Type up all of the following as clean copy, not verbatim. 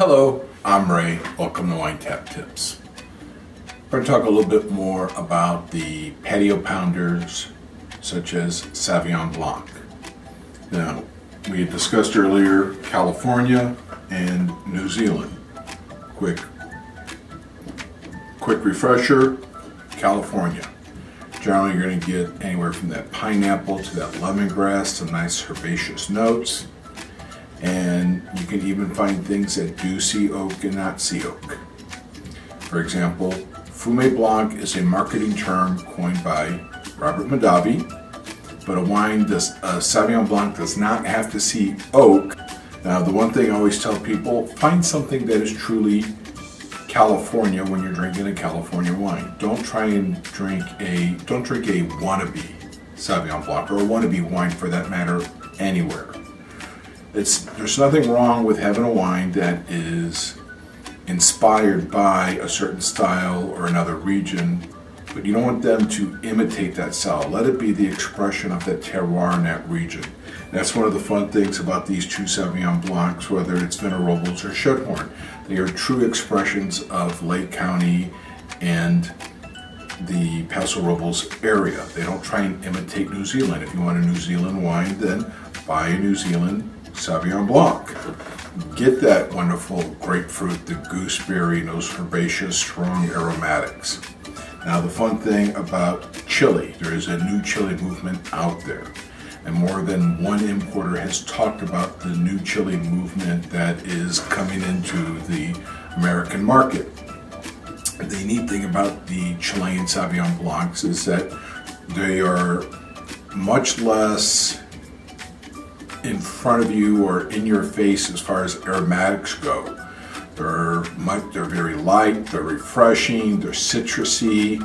Hello, I'm Ray. Welcome to Wine Tap Tips. We're going to talk a little bit more about the patio pounders such as Sauvignon Blanc. Now, we had discussed earlier California and New Zealand. Quick refresher, California. Generally, you're going to get anywhere from that pineapple to that lemongrass, some nice herbaceous notes. And you can even find things that do see oak and not see oak. For example, Fume Blanc is a marketing term coined by Robert Mondavi, but a Sauvignon Blanc does not have to see oak. Now, the one thing I always tell people, find something that is truly California when you're drinking a California wine. Don't drink a wannabe Sauvignon Blanc, or a wannabe wine for that matter, anywhere. There's nothing wrong with having a wine that is inspired by a certain style or another region, but you don't want them to imitate that style. Let it be the expression of that terroir in that region. That's one of the fun things about these two Sauvignon Blancs, whether it's Vinorobles or Schuthorn. They are true expressions of Lake County and the Paso Robles area. They don't try and imitate New Zealand. If you want a New Zealand wine, then buy a New Zealand Sauvignon Blanc. Get that wonderful grapefruit, the gooseberry, those herbaceous, strong aromatics. Now, the fun thing about chili, there is a new chili movement out there. And more than one importer has talked about the new chili movement that is coming into the American market. The neat thing about the Chilean Sauvignon Blancs is that they are much less in front of you or in your face as far as aromatics go. They're very light, they're refreshing, they're citrusy,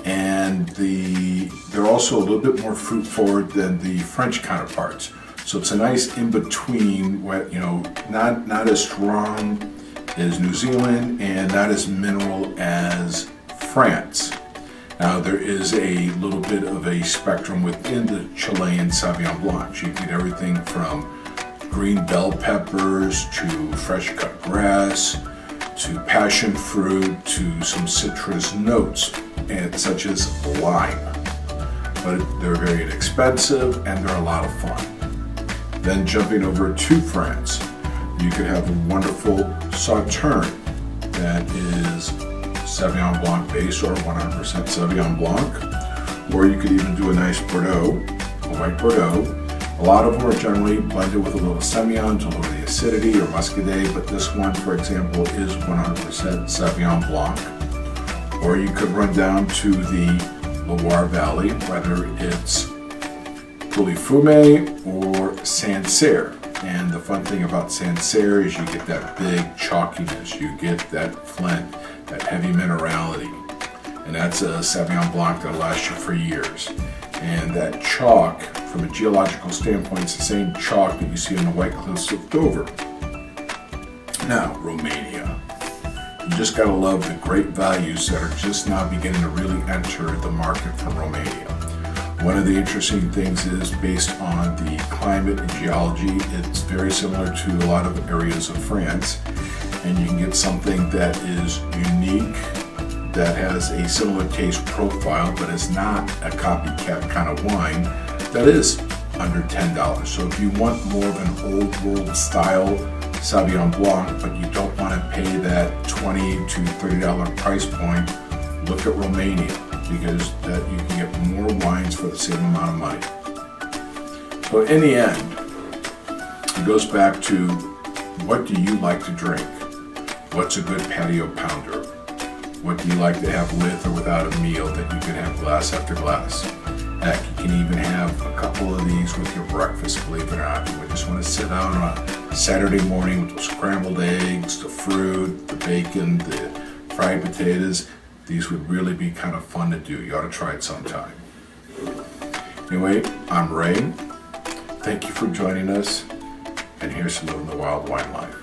and they're also a little bit more fruit forward than the French counterparts. So it's a nice in between, not as strong as New Zealand and not as mineral as France. Now, there is a little bit of a spectrum within the Chilean Sauvignon Blanc. You get everything from green bell peppers to fresh cut grass to passion fruit to some citrus notes, such as lime. But they're very inexpensive and they're a lot of fun. Then jumping over to France, you could have a wonderful Sauterne that is Sauvignon Blanc base or 100% Sauvignon Blanc, or you could even do a nice Bordeaux, a white Bordeaux. A lot of them are generally blended with a little Semillon to lower the acidity or Muscadet, but this one, for example, is 100% Sauvignon Blanc. Or you could run down to the Loire Valley, whether it's Pouilly-Fumé or Sancerre. And the fun thing about Sancerre is you get that big chalkiness, you get that flint, that heavy minerality. And that's a Sauvignon Blanc that'll last you for years. And that chalk, from a geological standpoint, it's the same chalk that you see on the White Cliffs of Dover. Now, Romania. You just gotta love the great values that are just now beginning to really enter the market from Romania. One of the interesting things is, based on the climate and geology, it's very similar to a lot of areas of France, and you can get something that is unique, that has a similar taste profile, but is not a copycat kind of wine, that is under $10. So if you want more of an old world style Sauvignon Blanc, but you don't want to pay that $20 to $30 price point, look at Romania, because that you can get more wines for the same amount of money. So in the end, it goes back to, what do you like to drink? What's a good patio pounder? What do you like to have with or without a meal that you can have glass after glass? Heck, you can even have a couple of these with your breakfast, believe it or not. You just want to sit out on a Saturday morning with those scrambled eggs, the fruit, the bacon, the fried potatoes. These would really be kind of fun to do. You ought to try it sometime. Anyway, I'm Ray. Thank you for joining us, and here's to living the wild wine life.